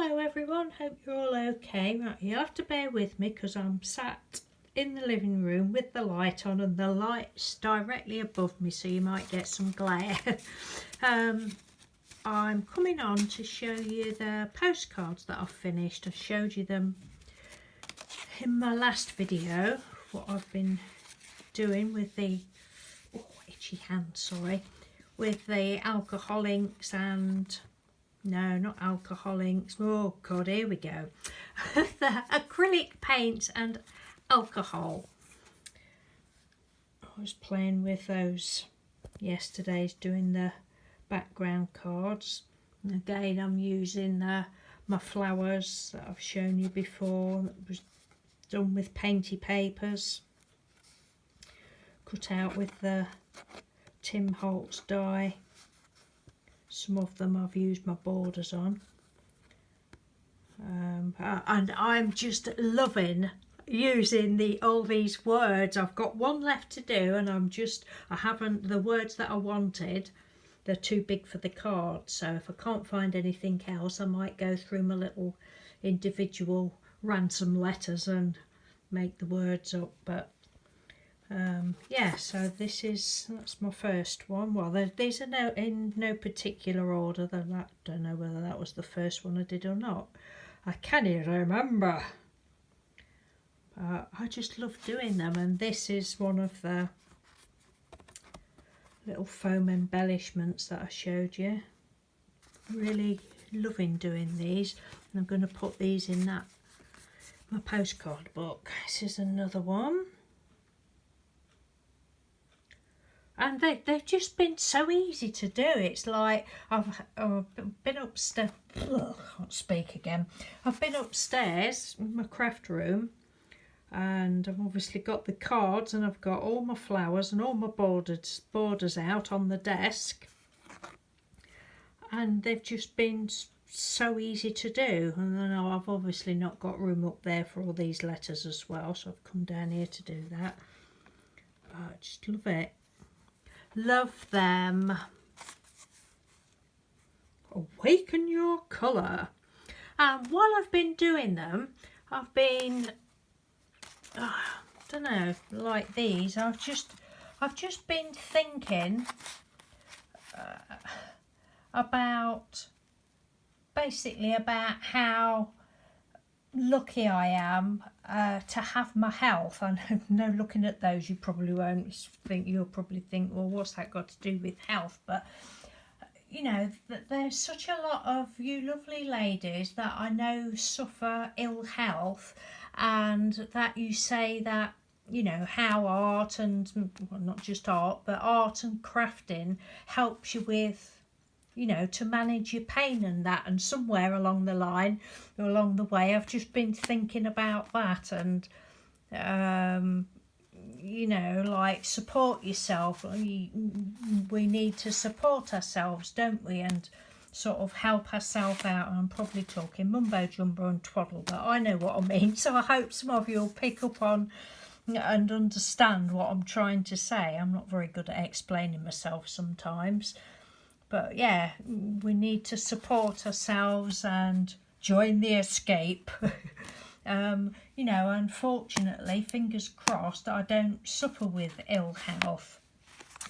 Hello everyone, hope you're all okay. Right, you have to bear with me because I'm sat in the living room with the light on and the light's directly above me, so you might get some glare. I'm coming on to show you the postcards that I've finished. I showed you them in my last video, what I've been doing with the itchy hand, sorry, with the alcohol inks and no, not alcohol inks. Oh god, here we go. The acrylic paints and alcohol. I was playing with those yesterday, doing the background cards. And again, I'm using my flowers that I've shown you before. That was done with painty papers, cut out with the Tim Holtz die. Some of them I've used my borders on, and I'm just loving using all these words. I've got one left to do, and I haven't, the words that I wanted, they're too big for the card, so if I can't find anything else I might go through my little individual ransom letters and make the words up. But yeah, so that's my first one. Well, these are in no particular order. I don't know whether that was the first one I did or not. I can't even remember. I just love doing them, and this is one of the little foam embellishments that I showed you. Really loving doing these, and I'm going to put these in my postcard book. This is another one. And they've just been so easy to do. It's like I've been upstairs. Ugh, I can't speak again. I've been upstairs in my craft room, and I've obviously got the cards, and I've got all my flowers and all my borders out on the desk. And they've just been so easy to do. And then I've obviously not got room up there for all these letters as well, so I've come down here to do that. I just love it. Love them. Awaken your colour. And while I've been doing them, I've been, I don't know, like these. I've just been thinking basically about how lucky I am to have my health. I know looking at those you'll probably think, well, what's that got to do with health? But you know, that there's such a lot of you lovely ladies that I know suffer ill health, and that you say that, you know, how art and, well, not just art, but art and crafting helps you with, you know, to manage your pain and that. And somewhere along the way I've just been thinking about that, and you know, like, support yourself. We need to support ourselves, don't we, and sort of help ourselves out. And I'm probably talking mumbo jumbo and twaddle, but I know what I mean, so I hope some of you will pick up on and understand what I'm trying to say. I'm not very good at explaining myself sometimes. But yeah, we need to support ourselves and join the escape. You know, unfortunately, fingers crossed, I don't suffer with ill health.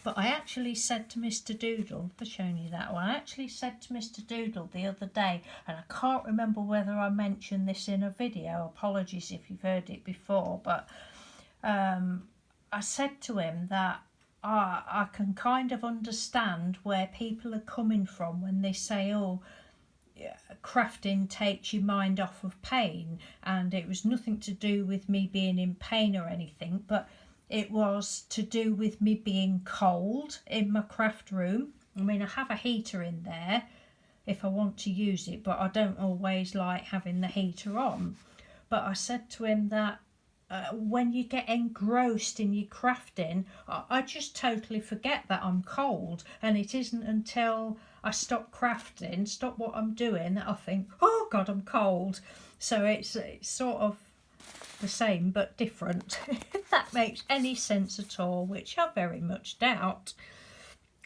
But I actually said to Mr. Doodle, I've shown you that one, I actually said to Mr. Doodle the other day, and I can't remember whether I mentioned this in a video, apologies if you've heard it before, but I said to him that I can kind of understand where people are coming from when they say, oh, crafting takes your mind off of pain. And it was nothing to do with me being in pain or anything, but it was to do with me being cold in my craft room. I mean, I have a heater in there if I want to use it, but I don't always like having the heater on. But I said to him that when you get engrossed in your crafting, I just totally forget that I'm cold, and it isn't until I stop crafting, stop what I'm doing, that I think, oh God, I'm cold. So it's sort of the same but different, if that makes any sense at all, which I very much doubt.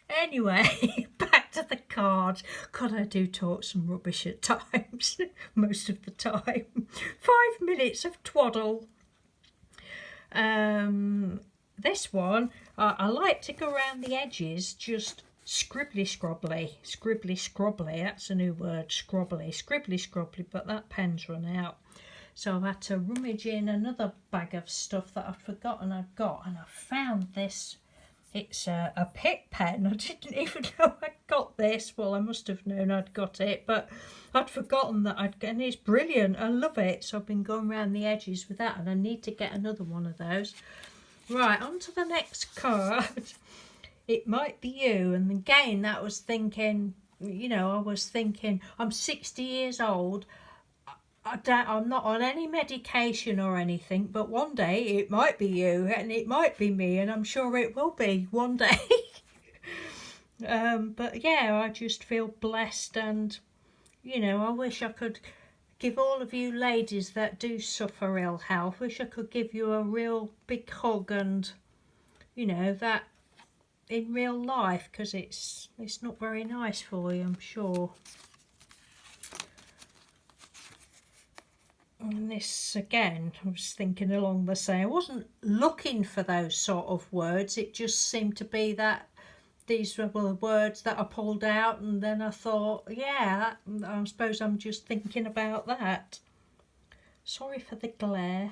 Anyway, back to the card. God, I do talk some rubbish at times, most of the time. 5 minutes of twaddle. This one, I like to go around the edges, just scribbly scrobbly, that's a new word, scribbly scrobbly, but that pen's run out. So I've had to rummage in another bag of stuff that I'd forgotten I'd got, and I found this. It's a Pick pen. I didn't even know I'd got this. Well, I must have known I'd got it, but I'd forgotten that and it's brilliant. I love it. So I've been going around the edges with that, and I need to get another one of those. Right, on to the next card. It might be you. And again, that was thinking, I was thinking, I'm 60 years old. I'm not on any medication or anything, but one day it might be you and it might be me, and I'm sure it will be one day. But yeah, I just feel blessed, and I wish I could give all of you ladies that do suffer ill health, wish I could give you a real big hug, and that in real life, because it's not very nice for you, I'm sure. And this again, I was thinking along the same. I wasn't looking for those sort of words. It just seemed to be that these were the words that I pulled out, and then I thought, yeah, I suppose I'm just thinking about that. Sorry for the glare.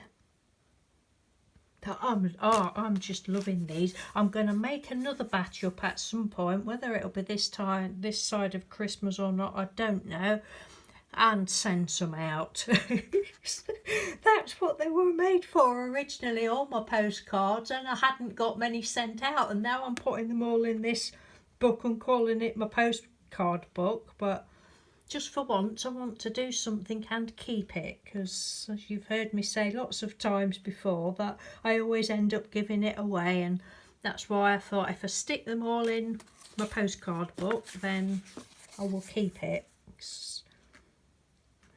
I'm just loving these. I'm going to make another batch up at some point. Whether it'll be this side of Christmas or not, I don't know. And send some out. That's what they were made for originally, all my postcards, and I hadn't got many sent out, and now I'm putting them all in this book and calling it my postcard book. But just for once I want to do something and keep it, because as you've heard me say lots of times before, that I always end up giving it away, and that's why I thought if I stick them all in my postcard book, then I will keep it.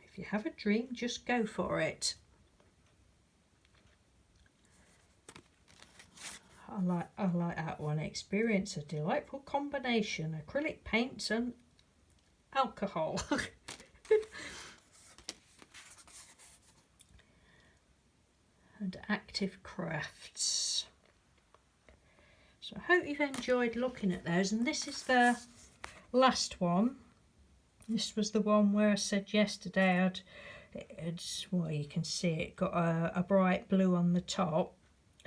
If you have a dream, just go for it. I like that one. Experience a delightful combination: acrylic paints and alcohol. And active crafts. So I hope you've enjoyed looking at those, and this is the last one. This was the one where I said yesterday well, you can see it got a bright blue on the top,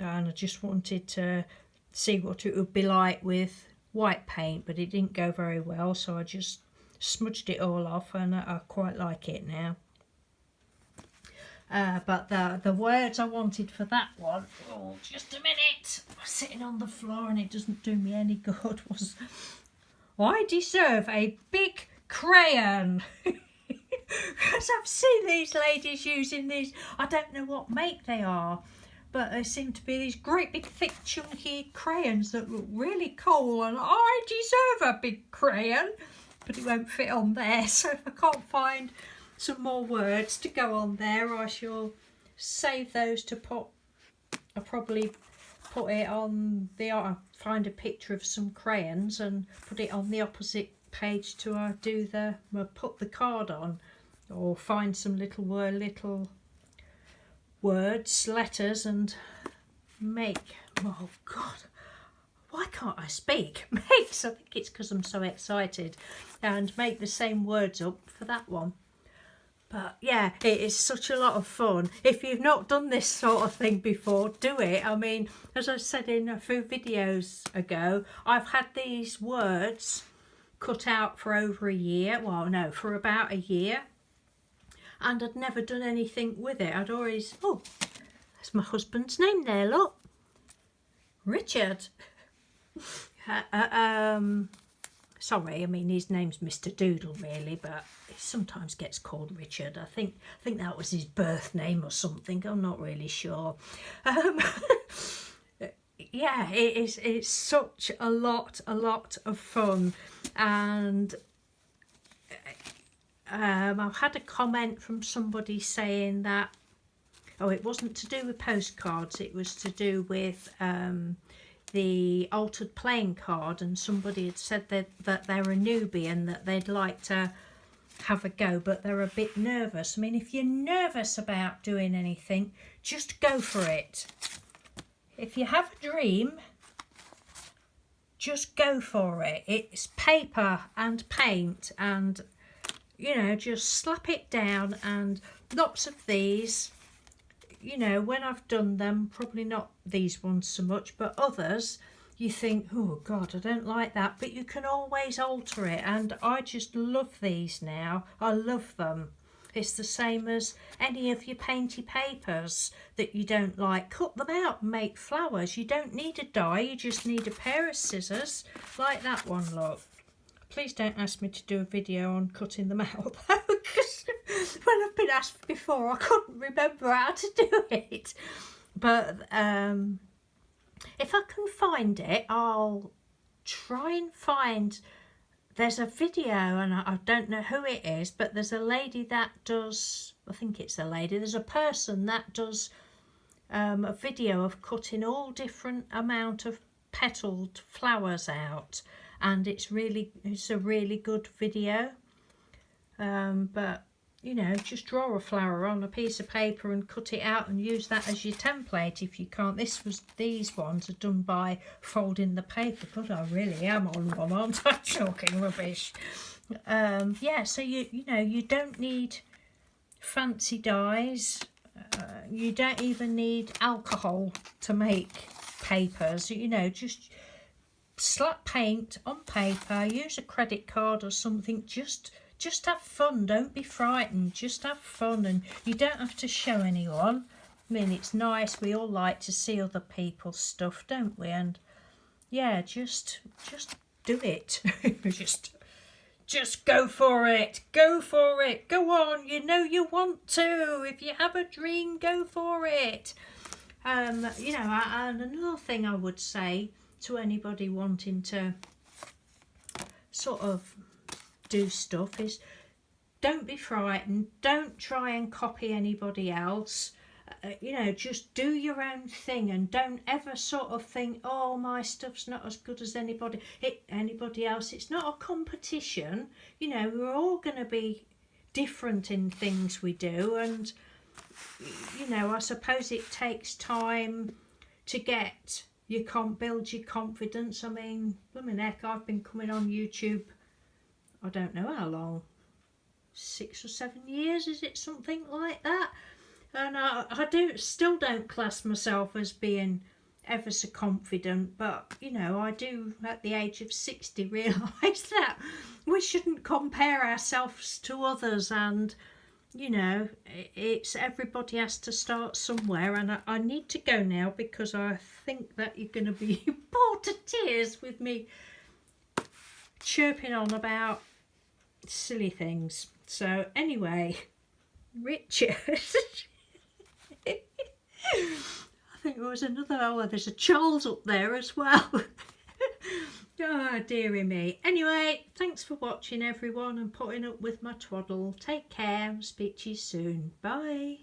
and I just wanted to see what it would be like with white paint, but it didn't go very well, so I just smudged it all off, and I quite like it now. But the words I wanted for that one, oh, just a minute, I'm sitting on the floor and it doesn't do me any good, was I deserve a big crayon. Because I've seen these ladies using these, I don't know what make they are, but they seem to be these great big thick chunky crayons that look really cool, and I deserve a big crayon, but it won't fit on there. So if I can't find some more words to go on there, I shall save those to put. I'll probably put it on I'll find a picture of some crayons and put it on the opposite page to put the card on, or find some little words, letters, and make, oh God, why can't I speak? I think it's because I'm so excited, and make the same words up for that one. But yeah, it is such a lot of fun. If you've not done this sort of thing before, do it. I mean, as I said in a few videos ago, I've had these words cut out for over a year. Well, no, for about a year. And I'd never done anything with it. I'd always, oh, that's my husband's name there, look. Richard. Sorry, I mean, his name's Mr. Doodle, really, but he sometimes gets called Richard. I think that was his birth name or something. I'm not really sure. Yeah, it's such a lot of fun, and I've had a comment from somebody saying that, oh, it wasn't to do with postcards, it was to do with the altered playing card, and somebody had said that they're a newbie and that they'd like to have a go, but they're a bit nervous. I mean, if you're nervous about doing anything, just go for it. If you have a dream, just go for it. It's paper and paint, and you know, just slap it down, and lots of these. You know, when I've done them, probably not these ones so much, but others, you think, oh God, I don't like that, but you can always alter it, and I just love these now. I love them. It's the same as any of your painty papers that you don't like. Cut them out and make flowers. You don't need a die, you just need a pair of scissors, like that one, look. Please don't ask me to do a video on cutting them out, because when I've been asked before, I couldn't remember how to do it. But if I can find it, I'll try and find. There's a video, and I don't know who it is, but there's a lady that does, I think it's a lady, there's a person that does a video of cutting all different amount of petaled flowers out, and it's a really good video. But you know, just draw a flower on a piece of paper and cut it out and use that as your template if you can't. These ones are done by folding the paper. God, I really am on one, aren't I? Talking rubbish. Yeah, so you know, you don't need fancy dyes. You don't even need alcohol to make papers. You know, just slap paint on paper, use a credit card or something. Just have fun, don't be frightened, just have fun, and you don't have to show anyone. I mean, it's nice, we all like to see other people's stuff, don't we? And yeah, just do it. just go for it, go on, you know you want to. If you have a dream, go for it. You know, and another thing I would say to anybody wanting to sort of do stuff is, don't be frightened, don't try and copy anybody else. You know, just do your own thing, and don't ever sort of think, oh, my stuff's not as good as anybody else. It's not a competition. You know, we're all going to be different in things we do, and you know, I suppose it takes time to build your confidence. I mean, blooming heck, I've been coming on YouTube, I don't know how long, 6 or 7 years, is it, something like that? And I still don't class myself as being ever so confident, but you know, I do at the age of 60 realise that we shouldn't compare ourselves to others, and you know, it's everybody has to start somewhere. And I need to go now, because I think that you're going to be bored to tears with me chirping on about silly things. So anyway, Richard, I think there was another, oh, there's a Charles up there as well. Oh, dearie me. Anyway, thanks for watching, everyone, and putting up with my twaddle. Take care and speak to you soon. Bye.